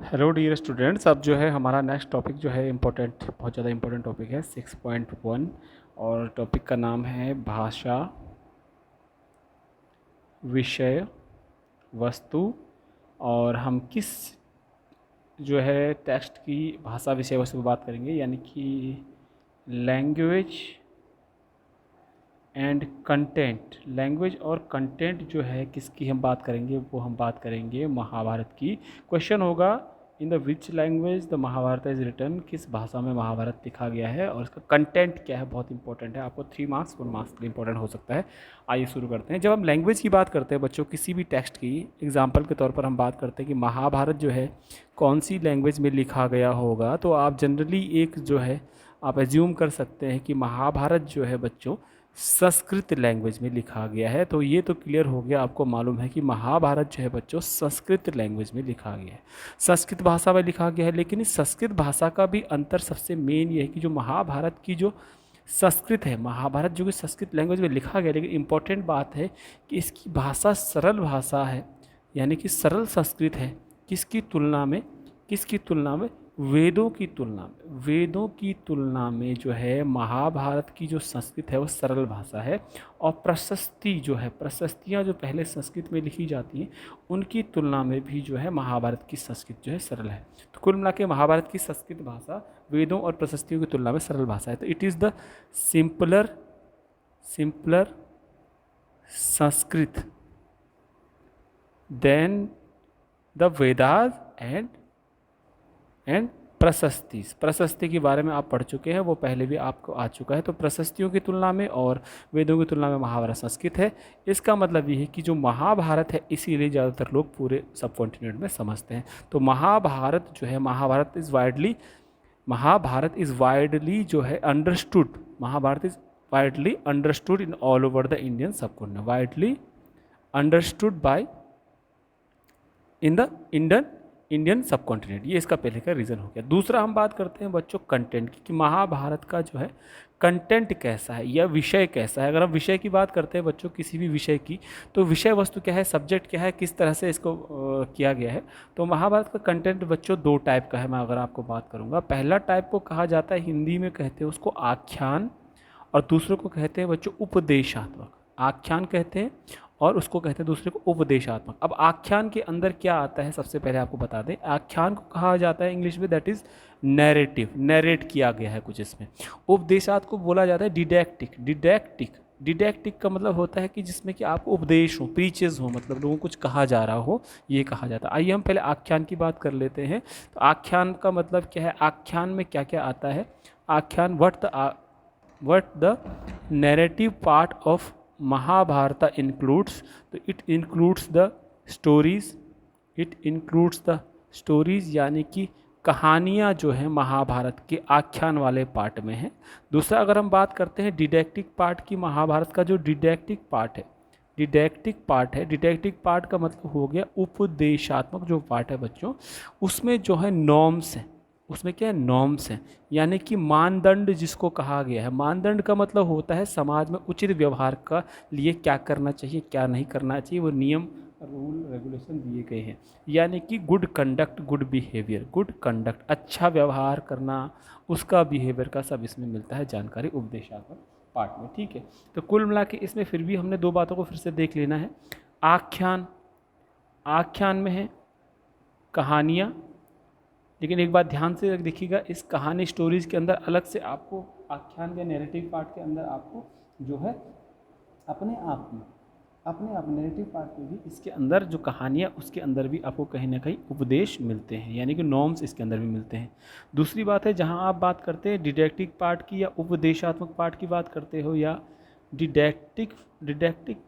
Hello dear students, अब जो है हमारा नेक्स्ट टॉपिक जो है इम्पोर्टेंट, बहुत ज़्यादा इम्पोर्टेंट टॉपिक है 6.1। और टॉपिक का नाम है भाषा, विषय, वस्तु। और हम किस जो है टेक्स्ट की भाषा, विषय, वस्तु पर बात करेंगे, यानी कि लैंग्वेज एंड कंटेंट। लैंग्वेज और कंटेंट जो है किसकी हम बात करेंगे, वो हम बात करेंगे महाभारत की। क्वेश्चन होगा in the which language the Mahabharata is written, किस भाषा में महाभारत लिखा गया है और इसका कंटेंट क्या है, बहुत इंपॉर्टेंट है। आपको 3 मार्क्स 1 मार्क्स के लिए इंपॉर्टेंट हो सकता है। आइए शुरू करते हैं। जब हम लैंग्वेज की बात करते हैं बच्चों, किसी भी टेक्स्ट की, एग्जाम्पल के तौर पर हम बात करते हैं कि महाभारत जो है कौन सी लैंग्वेज में लिखा गया होगा, तो आप जनरली एक जो है आप एज्यूम कर सकते हैं कि महाभारत जो है बच्चों संस्कृत लैंग्वेज में लिखा गया है। तो ये तो क्लियर हो गया, आपको मालूम है कि महाभारत जो है बच्चों संस्कृत लैंग्वेज में लिखा गया है, संस्कृत भाषा में लिखा गया है। लेकिन इस संस्कृत भाषा का भी अंतर सबसे मेन ये है कि जो महाभारत की जो संस्कृत है, महाभारत जो कि संस्कृत लैंग्वेज में लिखा गया, लेकिन इम्पॉर्टेंट बात है कि इसकी भाषा सरल भाषा है, यानी कि सरल संस्कृत है। किसकी तुलना में, किसकी तुलना में? वेदों की तुलना में। वेदों की तुलना में जो है महाभारत की जो संस्कृत है वो सरल भाषा है। और प्रशस्ति जो है, प्रशस्तियाँ जो पहले संस्कृत में लिखी जाती हैं, उनकी तुलना में भी जो है महाभारत की संस्कृत जो है सरल है। तो कुल मिला के महाभारत की संस्कृत भाषा वेदों और प्रशस्तियों की तुलना में सरल भाषा है। तो it is the simpler Sanskrit than the Vedas and प्रशस्ति के बारे में आप पढ़ चुके हैं, वो पहले भी आपको आ चुका है। तो प्रशस्तियों की तुलना में और वेदों की तुलना में महाभारत संस्कृत है। इसका मतलब ये है कि जो महाभारत है, इसीलिए ज़्यादातर लोग पूरे सब कॉन्टिनेंट में समझते हैं। तो महाभारत जो है, महाभारत इज़ वाइडली जो है understood, Mahabharata is widely understood in all over the Indian subcontinent, widely understood by in the Indian subcontinent. ये इसका पहले का रीज़न हो गया। दूसरा हम बात करते हैं बच्चों कंटेंट की, कि महाभारत का जो है कंटेंट कैसा है या विषय कैसा है। अगर हम विषय की बात करते हैं बच्चों किसी भी विषय की, तो विषय वस्तु क्या है, सब्जेक्ट क्या है, किस तरह से इसको किया गया है। तो महाभारत का कंटेंट बच्चों 2 टाइप का है। मैं अगर आपको बात करूँगा, पहला टाइप को कहा जाता है, हिंदी में कहते हैं उसको आख्यान, और दूसरे को कहते हैं बच्चों उपदेशात्मक। आख्यान कहते हैं और उसको कहते हैं दूसरे को उपदेशात्मक। अब आख्यान के अंदर क्या आता है, सबसे पहले आपको बता दें, आख्यान को कहा जाता है इंग्लिश में दैट इज़ नैरेटिव, नैरेट किया गया है कुछ इसमें। उपदेशात्मक को बोला जाता है डिडैक्टिक का मतलब होता है कि जिसमें कि आपको उपदेश हो, प्रीचेज हो, मतलब लोगों को कुछ कहा जा रहा हो, ये कहा जाता है। आइए हम पहले आख्यान की बात कर लेते हैं। तो आख्यान का मतलब क्या है, आख्यान में क्या क्या आता है। आख्यान what the narrative part of Mahabharata includes, तो it includes the stories, यानी कि कहानियाँ जो है महाभारत के आख्यान वाले पार्ट में है। दूसरा अगर हम बात करते हैं डिडैक्टिक पार्ट की, महाभारत का जो डिडैक्टिक पार्ट का मतलब हो गया उपदेशात्मक जो पार्ट है बच्चों, उसमें जो है नॉर्म्स हैं, उसमें क्या है, नॉर्म्स हैं, यानी कि मानदंड जिसको कहा गया है। मानदंड का मतलब होता है समाज में उचित व्यवहार का लिए क्या करना चाहिए, क्या नहीं करना चाहिए, वो नियम, रूल, रेगुलेशन दिए गए हैं। यानी कि good conduct, good behaviour, good conduct, अच्छा व्यवहार करना, उसका बिहेवियर का सब इसमें मिलता है जानकारी उपदेशात्मक पार्ट में। ठीक है, तो कुल मिला के इसमें फिर भी हमने 2 बातों को फिर से देख लेना है। आख्यान में है कहानियाँ, लेकिन एक बात ध्यान से देखिएगा, इस कहानी स्टोरीज़ के अंदर अलग से आपको आख्यान के नैरेटिव पार्ट के अंदर आपको जो है अपने आप नैरेटिव पार्ट में भी इसके अंदर जो कहानियाँ, उसके अंदर भी आपको कहीं ना कहीं उपदेश मिलते हैं, यानी कि नॉर्म्स इसके अंदर भी मिलते हैं। दूसरी बात है, जहाँ आप बात करते हैं डिडैक्टिक पार्ट की या उपदेशात्मक पार्ट की बात करते हो, या डिडैक्टिक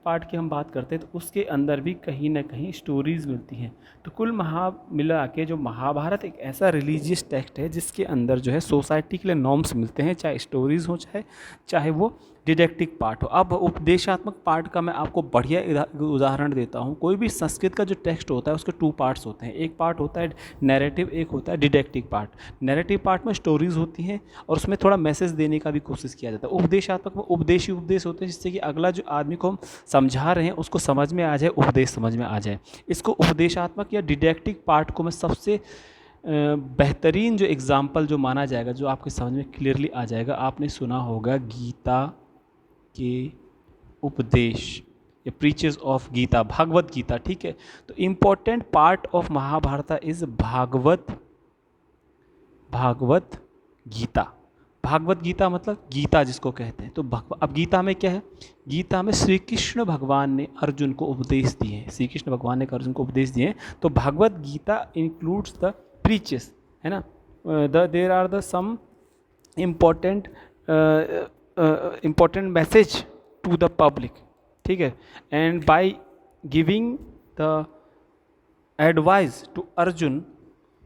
पार्ट की हम बात करते हैं, तो उसके अंदर भी कहीं ना कहीं स्टोरीज़ मिलती हैं। तो कुल मिला के जो महाभारत एक ऐसा रिलीजियस टेक्स्ट है जिसके अंदर जो है सोसाइटी के लिए नॉर्म्स मिलते हैं, चाहे स्टोरीज़ हो, चाहे वो डिडैक्टिक पार्ट हो। अब उपदेशात्मक पार्ट का मैं आपको बढ़िया उदाहरण देता हूँ। कोई भी संस्कृत का जो टेक्स्ट होता है उसके 2 पार्ट्स होते हैं, एक पार्ट होता है नैरेटिव, एक होता है डिडैक्टिक पार्ट। नैरेटिव पार्ट में स्टोरीज़ होती हैं और उसमें थोड़ा मैसेज देने का भी कोशिश किया जाता है। उपदेशात्मक में उपदेश ही उपदेश होते हैं, जिससे कि अगला जो आदमी को हम समझा रहे हैं उसको समझ में आ जाए, उपदेश समझ में आ जाए। इसको उपदेशात्मक या डिडैक्टिक पार्ट को मैं सबसे बेहतरीन जो एग्ज़ाम्पल जो माना जाएगा, जो आपके समझ में क्लियरली आ जाएगा, आपने सुना होगा गीता के उपदेश या प्रीचेस ऑफ गीता, भागवत गीता, ठीक है। तो important part of Mahabharata is Bhagavad Gita. Bhagavad Gita मतलब गीता जिसको कहते हैं। तो अब गीता में क्या है? गीता में श्री कृष्ण भगवान ने अर्जुन को उपदेश दिए हैं, श्री कृष्ण भगवान ने अर्जुन को उपदेश दिए हैं। तो Bhagavad Gita includes the preaches, है ना, there are the some important message to the public, ठीक है। And by giving the advice to Arjun,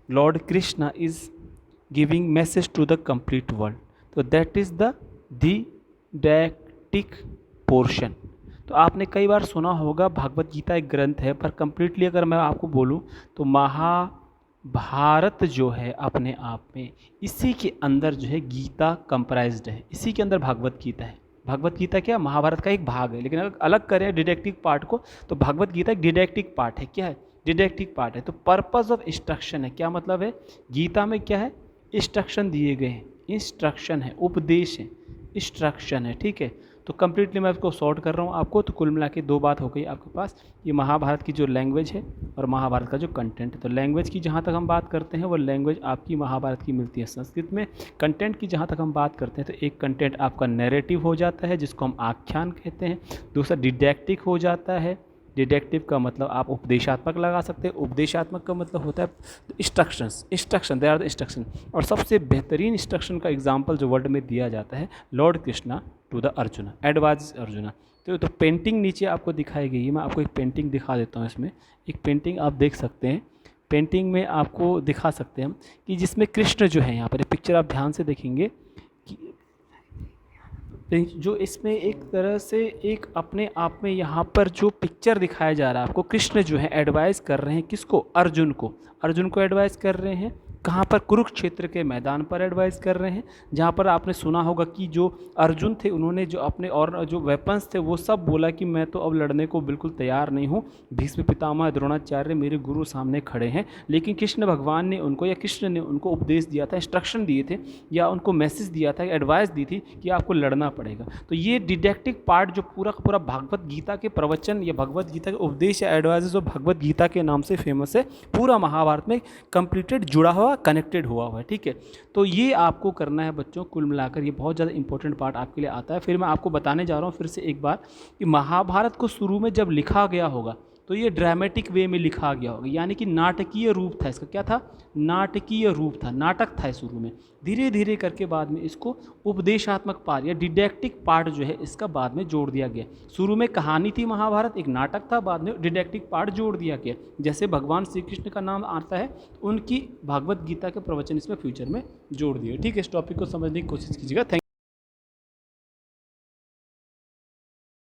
lord Krishna is giving message to the complete world. तो that is the didactic portion. तो आपने कई बार सुना होगा भागवत गीता एक ग्रंथ है, पर कंप्लीटली अगर मैं आपको बोलूं तो महाभारत जो है अपने आप में इसी के अंदर जो है गीता कंप्राइज्ड है, इसी के अंदर भागवत गीता है। भागवत गीता क्या महाभारत का एक भाग है, लेकिन अगर अलग करें डिडैक्टिक पार्ट को तो भागवत गीता एक डिडैक्टिक पार्ट है। क्या है? डिडैक्टिक पार्ट है। तो पर्पस ऑफ इंस्ट्रक्शन है। क्या मतलब है? गीता में क्या है? इंस्ट्रक्शन दिए गए हैं, इंस्ट्रक्शन है, उपदेश है, इंस्ट्रक्शन है, ठीक है। तो कंप्लीटली मैं इसको सॉर्ट कर रहा हूँ आपको। तो कुल मिला के दो बात हो गई आपके पास, ये महाभारत की जो लैंग्वेज है और महाभारत का जो कंटेंट है। तो लैंग्वेज की जहाँ तक हम बात करते हैं वो लैंग्वेज आपकी महाभारत की मिलती है संस्कृत में। कंटेंट की जहाँ तक हम बात करते हैं तो एक कंटेंट आपका नैरेटिव हो जाता है जिसको हम आख्यान कहते हैं, दूसरा डिडैक्टिक हो जाता है। डिडक्टिव का मतलब आप उपदेशात्मक लगा सकते हैं, उपदेशात्मक का मतलब होता है instruction, they are the instruction. और सबसे बेहतरीन इंस्ट्रक्शन का एग्जाम्पल जो वर्ल्ड में दिया जाता है, lord Krishna to the Arjuna, advise Arjuna. तो पेंटिंग नीचे आपको दिखाई गई है, मैं आपको एक पेंटिंग दिखा देता हूँ। इसमें एक पेंटिंग आप देख सकते हैं, पेंटिंग में आपको दिखा सकते हैं हम कि जिसमें कृष्ण जो है, यहाँ पर पिक्चर आप ध्यान से देखेंगे जो इसमें एक तरह से एक अपने आप में यहाँ पर जो पिक्चर दिखाया जा रहा है आपको, कृष्ण जो है एडवाइस कर रहे हैं किसको? अर्जुन को एडवाइस कर रहे हैं। कहाँ पर? कुरुक्षेत्र के मैदान पर एडवाइस कर रहे हैं, जहाँ पर आपने सुना होगा कि जो अर्जुन थे उन्होंने जो अपने और जो वेपन्स थे वो सब बोला कि मैं तो अब लड़ने को बिल्कुल तैयार नहीं हूँ, भीष्म पितामह द्रोणाचार्य मेरे गुरु सामने खड़े हैं। लेकिन कृष्ण भगवान ने उनको, या कृष्ण ने उनको उपदेश दिया था, इंस्ट्रक्शन दिए थे, या उनको मैसेज दिया था, एडवाइस दी थी कि आपको लड़ना पड़ेगा। तो ये डिडैक्टिक पार्ट जो पूरा का पूरा भागवत गीता के प्रवचन या भगवत गीता के उपदेश या एडवाइजेस जो भगवत गीता के नाम से फेमस है, पूरा महाभारत में कंप्लीटेड जुड़ा हुआ, कनेक्टेड हुआ है, ठीक है। तो ये आपको करना है बच्चों। कुल मिलाकर ये बहुत ज़्यादा इंपॉर्टेंट पार्ट आपके लिए आता है। फिर मैं आपको बताने जा रहा हूँ फिर से एक बार कि महाभारत को शुरू में जब लिखा गया होगा तो ये ड्रामेटिक वे में लिखा गया होगा, यानी कि नाटकीय रूप था इसका। क्या था? नाटकीय रूप था, नाटक था शुरू में। धीरे धीरे करके बाद में इसको उपदेशात्मक पार्ट या डिडैक्टिक पार्ट जो है इसका बाद में जोड़ दिया गया। शुरू में कहानी थी महाभारत, एक नाटक था, बाद में डिडैक्टिक पार्ट जोड़ दिया गया। जैसे भगवान श्री कृष्ण का नाम आता है, उनकी भागवत गीता के प्रवचन इसमें फ्यूचर में जोड़ दिए, ठीक है। इस टॉपिक को समझने की कोशिश कीजिएगा। थैंक